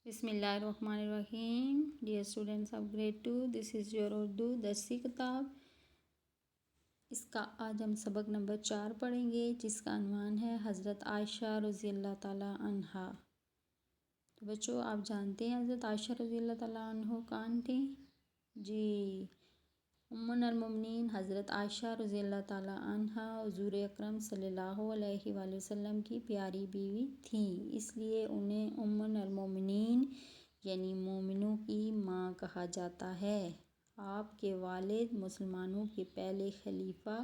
بسم اللہ الرحمن الرحیم. Dear students of grade 2، this is your Urdu درسی کتاب. اس کا آج ہم سبق نمبر 4 پڑھیں گے، جس کا عنوان ہے حضرت عائشہ رضی اللہ تعالیٰ عنہا. تو بچوں، آپ جانتے ہیں حضرت عائشہ رضی اللہ تعالیٰ عنہ کون تھیں؟ جی، ام المؤمنین حضرت عائشہ رضی اللہ تعالیٰ عنہا حضور اکرم صلی اللہ علیہ وآلہ وسلم کی پیاری بیوی تھیں، اس لیے انہیں ام المؤمنین یعنی مومنوں کی ماں کہا جاتا ہے. آپ کے والد مسلمانوں کے پہلے خلیفہ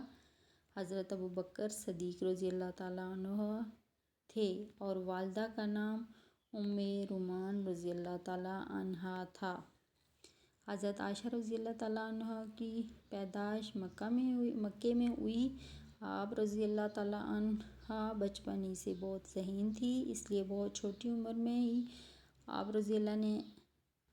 حضرت ابوبکر صدیق رضی اللہ تعالیٰ عنہ تھے اور والدہ کا نام ام رومان رضی اللہ تعالیٰ عنہا تھا. حضرت عائشہ رضی اللہ تعالیٰ عنہ کی پیدائش مکے میں ہوئی. آپ رضی اللہ تعالیٰ عنہ بچپن ہی سے بہت ذہین تھی، اس لیے بہت چھوٹی عمر میں ہی آپ رضی اللہ نے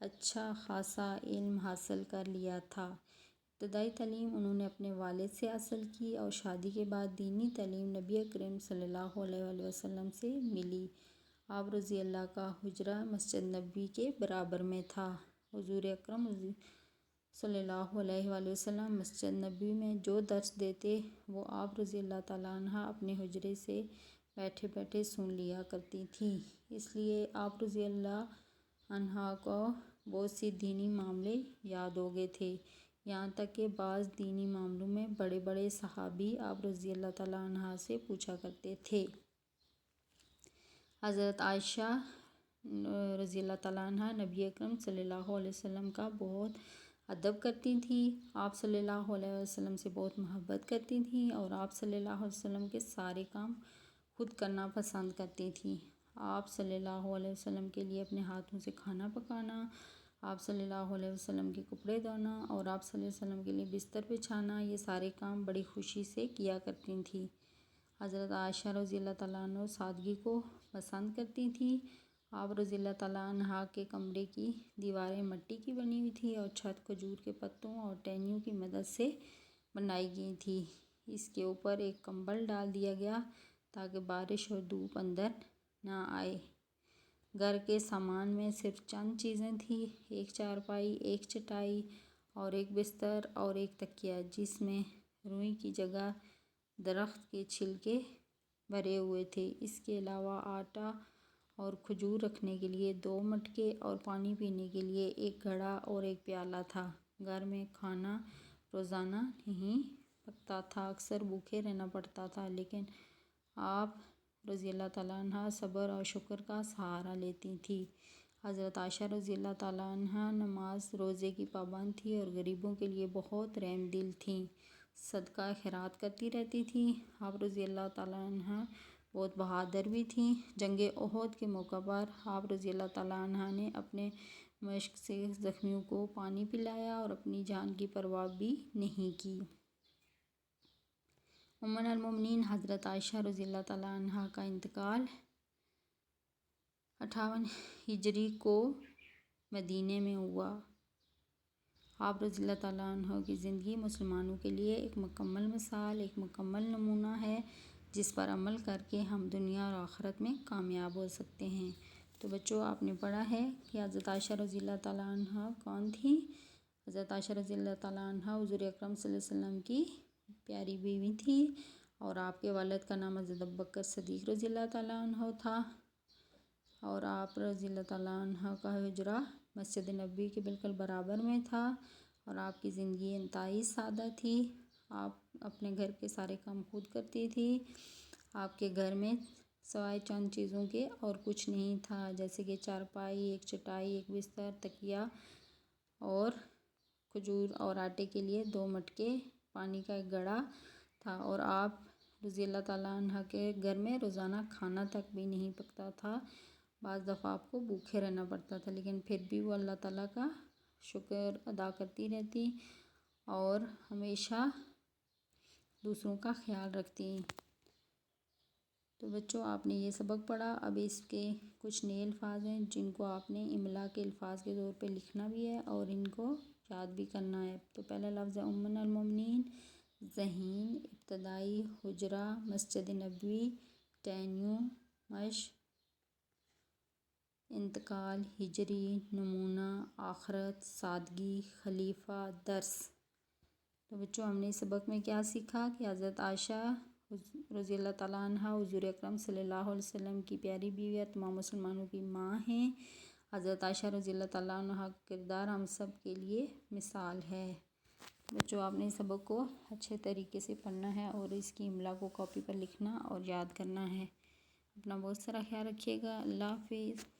اچھا خاصا علم حاصل کر لیا تھا. ابتدائی تعلیم انہوں نے اپنے والد سے حاصل کی اور شادی کے بعد دینی تعلیم نبی کریم صلی اللہ علیہ وآلہ وسلم سے ملی. آپ رضی اللہ کا حجرہ مسجد نبوی کے برابر میں تھا. حضور اکرم صلی اللہ علیہ وآلہ وسلم مسجد نبوی میں جو درس دیتے وہ آپ رضی اللہ تعالیٰ عنہ اپنے حجرے سے بیٹھے بیٹھے سن لیا کرتی تھیں. اس لیے آپ رضی اللہ عنہ کو بہت سی دینی معاملے یاد ہو گئے تھے، یہاں تک کہ بعض دینی معاملوں میں بڑے بڑے صحابی آپ رضی اللہ تعالیٰ عنہ سے پوچھا کرتے تھے. حضرت عائشہ رضی اللہ تعالیٰ عنہ نبی اکرم صلی اللہ علیہ وسلم کا بہت ادب کرتی تھیں. آپ صلی اللہ علیہ وسلم سے بہت محبت کرتی تھیں اور آپ صلی اللہ علیہ وسلم کے سارے کام خود کرنا پسند کرتی تھیں. آپ صلی اللہ علیہ وسلم کے لیے اپنے ہاتھوں سے کھانا پکانا، آپ صلی اللہ علیہ وسلم کے کپڑے دھونا اور آپ صلی اللہ علیہ وسلم کے لیے بستر بچھانا، یہ سارے کام بڑی خوشی سے کیا کرتی تھیں. حضرت عائشہ رضی اللہ تعالیٰ عنہ سادگی کو پسند کرتی تھیں. آپ رضی اللہ تعالیٰ عنہ کے کمرے کی دیواریں مٹی کی بنی ہوئی تھی اور چھت کھجور کے پتوں اور ٹہنیوں کی مدد سے بنائی گئی تھی. اس کے اوپر ایک کمبل ڈال دیا گیا تاکہ بارش اور دھوپ اندر نہ آئے. گھر کے سامان میں صرف چند چیزیں تھیں: ایک چارپائی، ایک چٹائی اور ایک بستر اور ایک تکیہ، جس میں روئی کی جگہ درخت کے چھلکے بھرے ہوئے تھے. اس کے علاوہ آٹا اور کھجور رکھنے کے لیے 2 مٹکے اور پانی پینے کے لیے ایک گھڑا اور ایک پیالہ تھا. گھر میں کھانا روزانہ نہیں پکتا تھا، اکثر بھوکے رہنا پڑتا تھا، لیکن آپ رضی اللہ تعالیٰ عنہ صبر اور شکر کا سہارا لیتی تھیں. حضرت عائشہ رضی اللہ تعالیٰ عنہ نماز روزے کی پابند تھیں اور غریبوں کے لیے بہت رحم دل تھیں، صدقہ خیرات کرتی رہتی تھیں. آپ رضی اللہ تعالیٰ عنہ بہت بہادر بھی تھیں. جنگ احد کے موقع پر آپ رضی اللہ تعالیٰ عنہ نے اپنے مشق سے زخمیوں کو پانی پلایا اور اپنی جان کی پرواہ بھی نہیں کی. ام المؤمنین حضرت عائشہ رضی اللہ تعالیٰ عنہ کا انتقال 58 ہجری کو مدینہ میں ہوا. آپ رضی اللہ تعالیٰ عنہ کی زندگی مسلمانوں کے لیے ایک مکمل مثال، ایک مکمل نمونہ ہے، جس پر عمل کر کے ہم دنیا اور آخرت میں کامیاب ہو سکتے ہیں. تو بچوں، آپ نے پڑھا ہے کہ حضرت عائشہ رضی اللہ تعالیٰ عنہ کون تھیں. حضرت عائشہ رضی اللہ تعالیٰ عنہ حضور اکرم صلی اللہ علیہ وسلم کی پیاری بیوی تھی اور آپ کے والد کا نام حضرت ابوبکر صدیق رضی اللہ تعالیٰ عنہ تھا اور آپ رضی اللہ تعالیٰ عنہ کا حجرہ مسجد نبوی کے بالکل برابر میں تھا اور آپ کی زندگی انتہائی سادہ تھی. آپ اپنے گھر کے سارے کام خود کرتی تھی. آپ کے گھر میں سوائے چند چیزوں کے اور کچھ نہیں تھا، جیسے کہ چارپائی، ایک چٹائی، ایک بستر، تکیہ اور کھجور اور آٹے کے لیے 2 مٹکے، پانی کا ایک گھڑا تھا. اور آپ رضی اللہ تعالیٰ عنہ کے گھر میں روزانہ کھانا تک بھی نہیں پکتا تھا. بعض دفعہ آپ کو بھوکے رہنا پڑتا تھا، لیکن پھر بھی وہ اللہ تعالیٰ کا شکر ادا کرتی رہتی اور ہمیشہ دوسروں کا خیال رکھتی. تو بچوں، آپ نے یہ سبق پڑھا. اب اس کے کچھ نئے الفاظ ہیں جن کو آپ نے املا کے الفاظ کے طور پہ لکھنا بھی ہے اور ان کو یاد بھی کرنا ہے. تو پہلا لفظ ہے ام المؤمنین، ذہین، ابتدائی، حجرہ، مسجد نبوی، ٹہنیوں، مشق، انتقال، ہجری، نمونہ، آخرت، سادگی، خلیفہ، درس۔ تو بچوں ہم نے اس سبق میں کیا سیکھا کہ حضرت عائشہ رضی اللہ تعالیٰ عنہ حضور اکرم صلی اللہ علیہ وسلم کی پیاری بیوی اور تمام مسلمانوں کی ماں ہیں۔ حضرت عائشہ رضی اللہ تعالیٰ عنہ کا کردار ہم سب کے لیے مثال ہے۔ بچوں آپ نے اس سبق کو اچھے طریقے سے پڑھنا ہے اور اس کی املا کو کاپی پر لکھنا اور یاد کرنا ہے۔ اپنا بہت سارا خیال رکھیے گا۔ اللہ حافظ۔